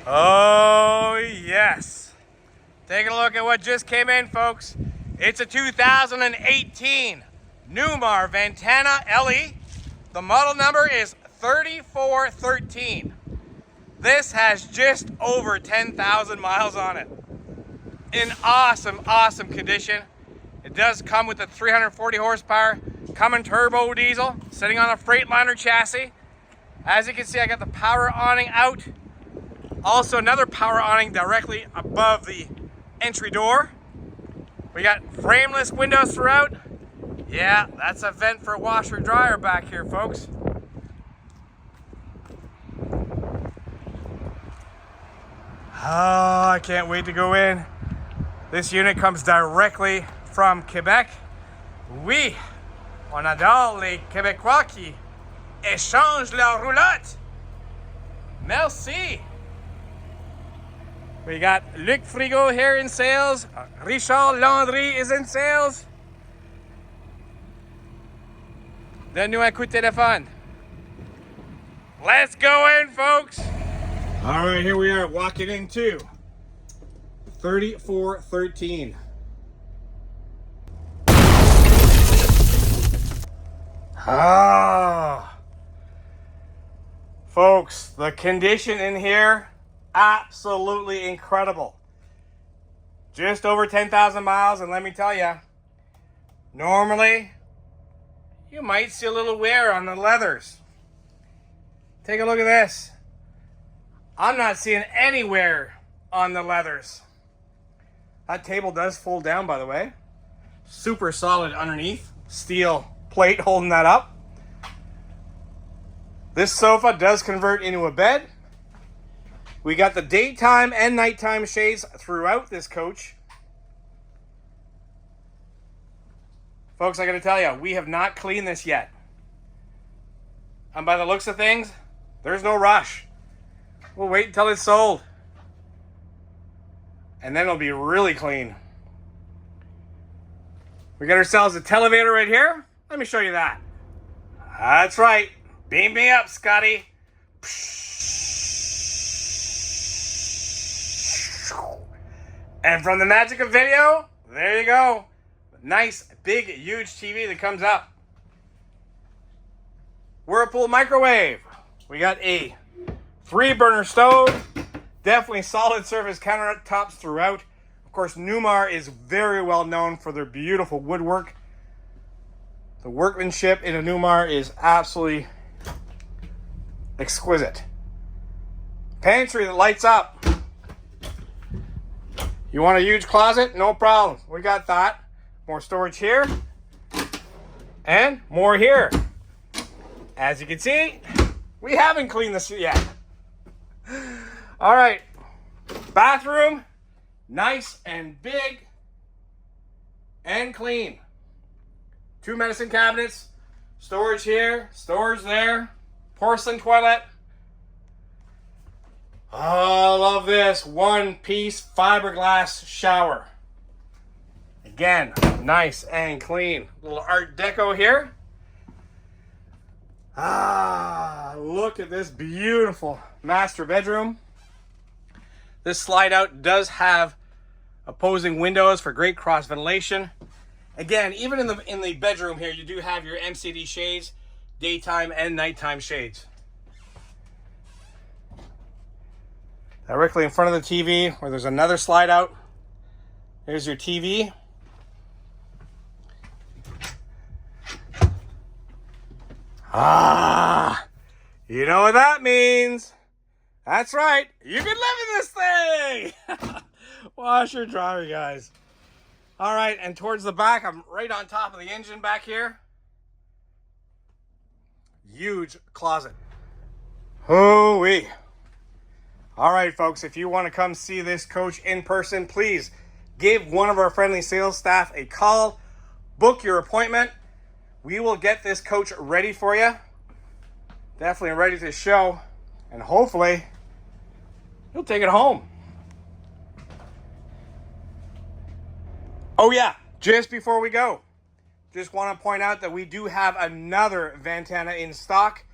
Oh, yes. Taking a look at what just came in, folks. It's a 2018 Newmar Ventana LE. The model number is 3413. This has just over 10,000 miles on it. In awesome, awesome condition. It does come with a 340 horsepower Cummins turbo diesel sitting on a Freightliner chassis. As you can see, I got the power awning out. Also another power awning directly above the entry door. We got frameless windows throughout. Yeah, that's a vent for a washer dryer back here, folks. Oh, I can't wait to go in. This unit comes directly from Quebec. Oui, on adore les Québécois qui échangent leur roulotte. Merci. We got Luc Frigo here in sales. Richard Landry is in sales. Donne-nous un coup de téléphone. Let's go in, folks. All right, here we are walking into 3413. Ah, folks, the condition in here, absolutely incredible. Just over 10,000 miles, and let me tell you, normally you might see a little wear on the leathers. Take a look at this. I'm not seeing any wear on the leathers. That table does fold down, by the way. Super solid underneath. Steel plate holding that up. This sofa does convert into a bed. We got the daytime and nighttime shades throughout this coach. Folks, I gotta tell you, we have not cleaned this yet. And by the looks of things, there's no rush. We'll wait until it's sold. And then it'll be really clean. We got ourselves a televator right here. Let me show you that. That's right. Beam me up, Scotty. And from the magic of video, there you go. Nice, big, huge TV that comes up. Whirlpool microwave. We got a 3-burner stove. Definitely solid surface countertops throughout. Of course, Newmar is very well known for their beautiful woodwork. The workmanship in a Newmar is absolutely exquisite. Pantry that lights up. You want a huge closet? No problem. We got that. More storage here. And more here. As you can see, we haven't cleaned this yet. All right. Bathroom. Nice and big. And clean. 2 medicine cabinets. Storage here. Storage there. Porcelain toilet. Oh, I love this. 1-piece fiberglass shower. Again, nice and clean. Little Art Deco here. Ah, look at this beautiful master bedroom. This slide out does have opposing windows for great cross ventilation. Again, even in the bedroom here, you do have your MCD shades, daytime and nighttime shades. Directly in front of the TV, where there's another slide out. There's your TV. Ah, you know what that means. That's right, you can live in this thing. Washer dryer, guys. All right, and towards the back, I'm right on top of the engine back here. Huge closet. Hoo-wee. All right, folks, if you want to come see this coach in person, please give one of our friendly sales staff a call. Book your appointment. We will get this coach ready for you. Definitely ready to show. And hopefully, you'll take it home. Oh yeah, just before we go, just want to point out that we do have another Ventana in stock.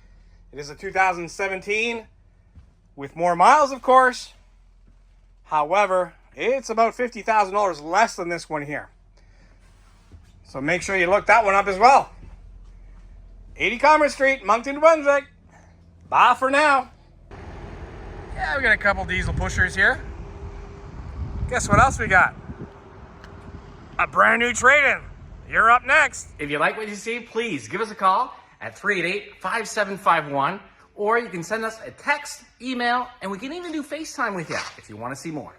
It is a 2017 with more miles, of course. However, it's about $50,000 less than this one here. So make sure you look that one up as well. 80 Commerce Street, Moncton, New Brunswick. Bye for now. Yeah, we got a couple diesel pushers here. Guess what else we got? A brand new trade-in. You're up next. If you like what you see, please give us a call at 388-5751, or you can send us a text, email, and we can even do FaceTime with you if you want to see more.